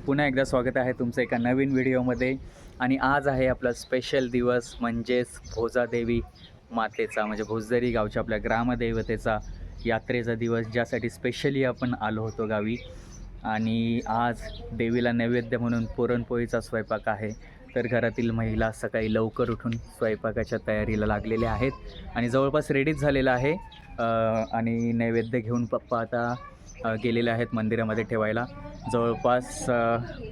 पुन्हा एकदा स्वागत आहे तुमचं एका नवीन व्हिडिओमध्ये. आणि आज आहे आपला स्पेशल दिवस, म्हणजेच भोजादेवी मातेचा म्हणजे भोजदरी गावच्या आपल्या ग्रामदैवतेचा यात्रेचा दिवस, ज्यासाठी स्पेशली आपण आलो होतो गावी. आणि आज देवीला नैवेद्य म्हणून पुरणपोळीचा स्वयंपाक आहे. तर घरातील महिला सकाळी लवकर उठून स्वयंपाकाच्या तयारीला लागलेल्या आहेत आणि जवळपास रेडीच झालेला आहे. आणि नैवेद्य घेऊन पप्पा आता गेलेले आहेत मंदिरामध्ये ठेवायला. जवळपास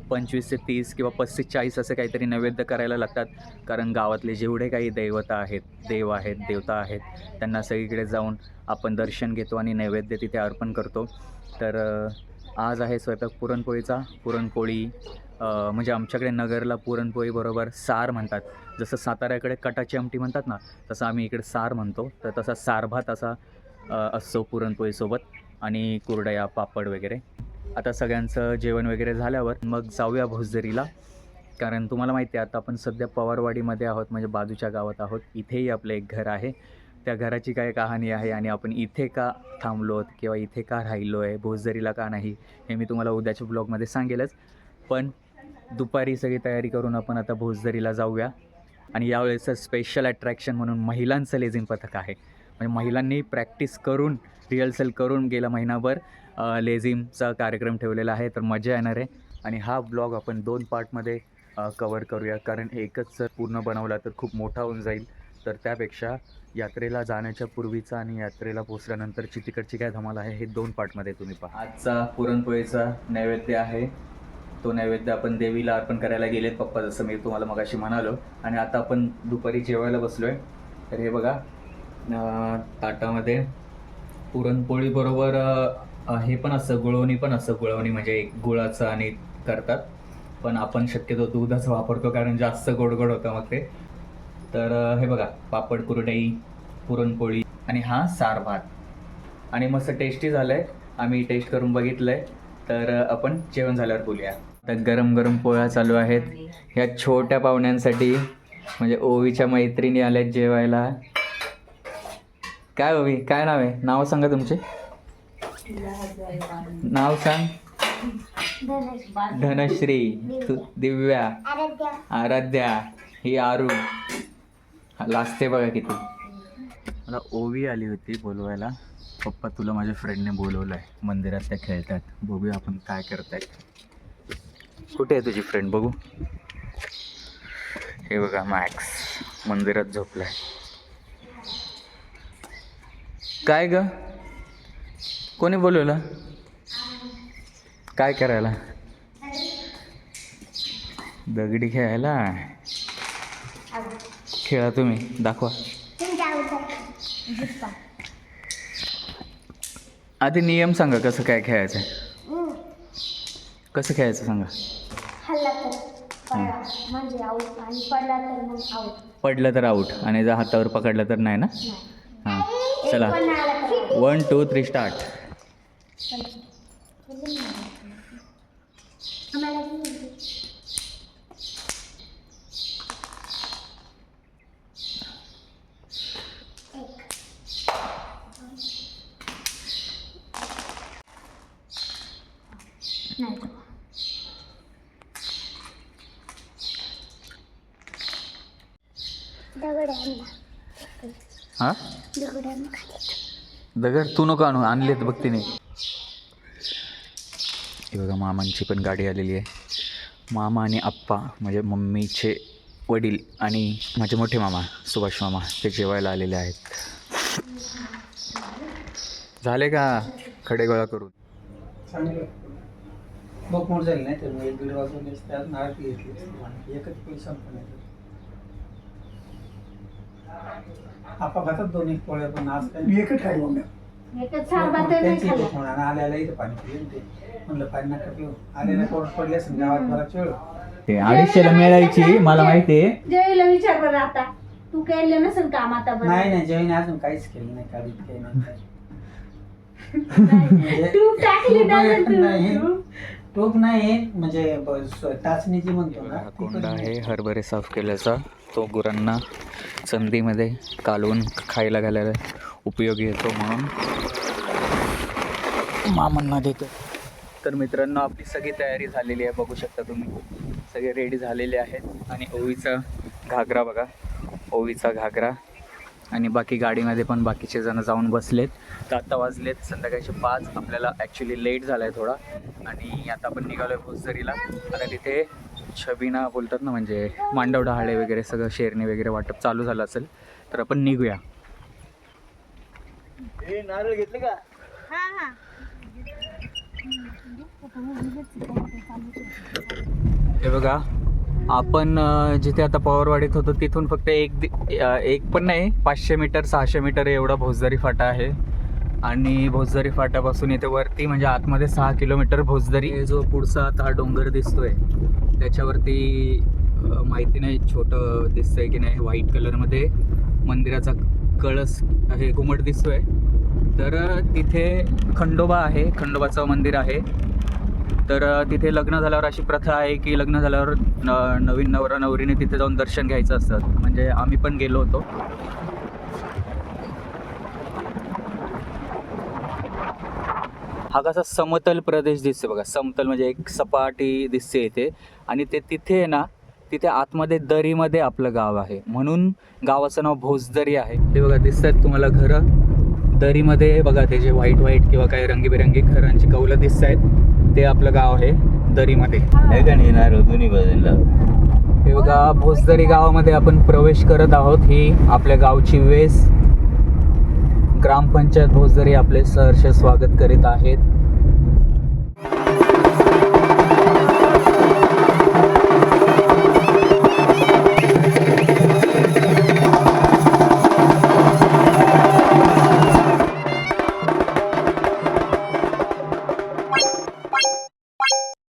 25 ते 30 किंवा 35-40 असे काहीतरी नैवेद्य करायला लागतात, कारण गावातले जेवढे काही देवता आहेत, देवता आहेत, त्यांना सगळीकडे जाऊन आपण दर्शन घेतो आणि नैवेद्य तिथे अर्पण करतो. तर आज आहे स्वयंपाक पुरणपोळीचा. पुरणपोळी म्हणजे आमच्याकडे नगरला पुरणपोळी बरोबर सार म्हणतात. जसं साताऱ्याकडे कटाची आमटी म्हणतात ना, तसं आम्ही इकडे सार म्हणतो. तर तसा सारभात असा असतो पुरणपोळीसोबत, आणि कुरडया, पापड वगैरे. आता सगळ्यांचं जेवण वगैरे झाल्यावर मग जाऊया भोजदरीला, कारण तुम्हाला माहिती आहे आता आपण सध्या पवारवाडीमध्ये आहोत, म्हणजे बाजूच्या गावात आहोत. इथेही आपलं एक घर आहे. त्या घराची काय कहाणी आहे आणि आपण इथे का थांबलोत किंवा इथे का राहिलो आहे, भोजदरीला का नाही, हे मी तुम्हाला उद्याच्या ब्लॉगमध्ये सांगेलच. पण दुपारी सगळी तयारी करून आपण आता भोजदरीला जाऊया. आणि यावेळेचं स्पेशल अट्रॅक्शन म्हणून महिलांचं लेझिम पथक आहे. म्हणजे महिलांनी प्रॅक्टिस करून, रिहर्सल करून गेला महिनाभर लेझिमचा कार्यक्रम ठेवलेला आहे. तर मजा येणार आहे. आणि हा ब्लॉग आपण 2 पार्टमध्ये कवर करूया, कारण एकच जर पूर्ण बनवला तर खूप मोठा होऊन जाईल. तर त्यापेक्षा यात्रेला जाण्याच्या पूर्वीचा आणि यात्रेला पोचल्यानंतरची तिकडची काय धमाल आहे, हे 2 पार्टमध्ये तुम्ही पहा. आजचा पुरणपोळीचा नैवेद्य आहे. तो नैवेद्य आपण देवीला अर्पण करायला गेलेत पप्पा, जसं मी तुम्हाला मगाशी म्हणालो. आणि आता आपण दुपारी जेवायला बसलो आहे. तर हे बघा, ताटामध्ये पुरणपोळी बरोबर हे पण असतं, गुळवणी पण असतं. गुळवणी म्हणजे गुळाचं आणि करतात, पण आपण शक्यतो दुधाचं वापरतो, कारण जास्त गोड होतं मग ते. तर हे बघा, पापड, कुरडई, पुरणपोळी आणि हा सार भात. आणि मस्त टेस्टी झालं आहे. आम्ही टेस्ट करून बघितलं आहे. तर आपण जेवण झाल्यावर बोलूया. तर गरम गरम पोळ्या चालू आहेत ह्या छोट्या पाहुण्यांसाठी, म्हणजे ओवीच्या मैत्रिणी आल्यात जेवायला. काय ओवी, काय नाव आहे? नाव सांगा तुमचे. नाव सांग. धनश्री, दिव्या, आराध्या, ही आरू. लाजते बघा किती. मला ओवी आली होती बोलवायला. पप्पा, तुला माझ्या फ्रेंडने बोलवलं आहे, मंदिरात त्या खेळतात, बघूया आपण काय करतायत. कुठे आहे तुझी फ्रेंड, बघू. हे बघा, मॅक्स मंदिरात झोपलाय. काय ग, कोणी बोलवलं? काय करायला? दगडी खेळायला? खेळा तुम्ही, दाखवा. आधी नियम सांगा, कसं काय खेळायचं, कसं खेळायचं सांगा. पडलं तर आऊट, आणि जर हातावर पकडलं तर नाही ना. हां, चला, 1 2 3 स्टार्ट. हां, दगड तू नको आणू, आणलेत बघ तिने. हे बघा, मामांची पण गाडी आलेली आहे. मामा आणि आप्पा म्हणजे मम्मीचे वडील आणि माझे मोठे मामा सुभाष मामा, ते जेवायला आलेले आहेत. झाले का खडे गोळा करून? बघ मोड झाली नाही तर 1-1.5 वाजून नारळ घेतली, एकच पैसा पण आपा खातात 2-1 पोळ्या, पण आज काय एकच खाई मग आल्याला इथं पाणी पिऊन ते म्हणलं पाणी नका पिऊ. आलेला पोट पडले असेल गावात बराच वेळ. ते 250ला मिळायची, मला माहिती आहे. जयला विचार बरं, आता तू केलं नसेल काम आता. नाही जयने अजून काहीच केलं नाही, काढीत काही नाही. तूप टाकली नाही, टोप नाही, म्हणजे टाचणी जी म्हणतो ना. कोंडा आहे हरभरे साफ केल्याचा, तो गुरांना संधीमध्ये कालवून खायला घालायला उपयोगी येतो, म्हणून मामांना देतो. तर मित्रांनो आपली सगळी तयारी झालेली आहे, बघू शकता तुम्ही सगळे रेडी झालेले आहेत. आणि ओवीचा घागरा बघा, ओवीचा घागरा. आणि बाकी गाडीमध्ये पण बाकीचे जण जाऊन बसलेत. तर आत्ता वाजलेत संध्याकाळचे 5. आपल्याला ॲक्च्युली लेट झाला आहे थोडा. आणि आता आपण निघालो आहे भोसदरीला. आता तिथे छबिना बोलतात ना, म्हणजे मांडव डहाळे वगैरे सगळं शेरणी वगैरे वाटप चालू झालं असेल, तर आपण निघूया. नारळ घेतले का? हे बघा, आपण जिथे आता पवारवाडीत होतो तिथून फक्त एक पण नाही 500 मीटर 600 मीटर एवढा भोसदरी फाटा आहे. आणि भोसदरी फाट्यापासून इथे वरती म्हणजे आतमध्ये 6 किलोमीटर भोसदरी. जो पुढचा आता हा डोंगर दिसतोय त्याच्यावरती माहिती नाही छोटं दिसतंय की नाही, व्हाईट कलरमध्ये मंदिराचा कळस आहे, घुमट दिसतोय. तर तिथे खंडोबा आहे, खंडोबाचं मंदिर आहे. तर तिथे लग्न झाल्यावर अशी प्रथा आहे की लग्न झाल्यावर नवीन नवरा नवरीने तिथे जाऊन दर्शन घ्यायचं असतं. म्हणजे आम्ही पण गेलो होतो. हा कसा समतल प्रदेश दिसते बघा, समतल म्हणजे एक सपाटी दिसते इथे. आणि ते तिथे ना, तिथे आतमध्ये दरीमध्ये आपलं गाव आहे, म्हणून गावाचं नाव भोसदरी आहे. हे बघा दिसतात तुम्हाला घरं दरीमध्ये बघा, ते जे व्हाईट व्हाईट किंवा काही रंगीबेरंगी घरांची कौलं दिसत आहेत, ते आपलं गाव आहे दरीमध्ये. दोन्ही बाजूला हे बघा भोसदरी गावामध्ये आपण प्रवेश करत आहोत. ही आपल्या गावची वेस. ग्रामपंचायत भोसदरी आपले सहर्ष स्वागत करीत आहेत.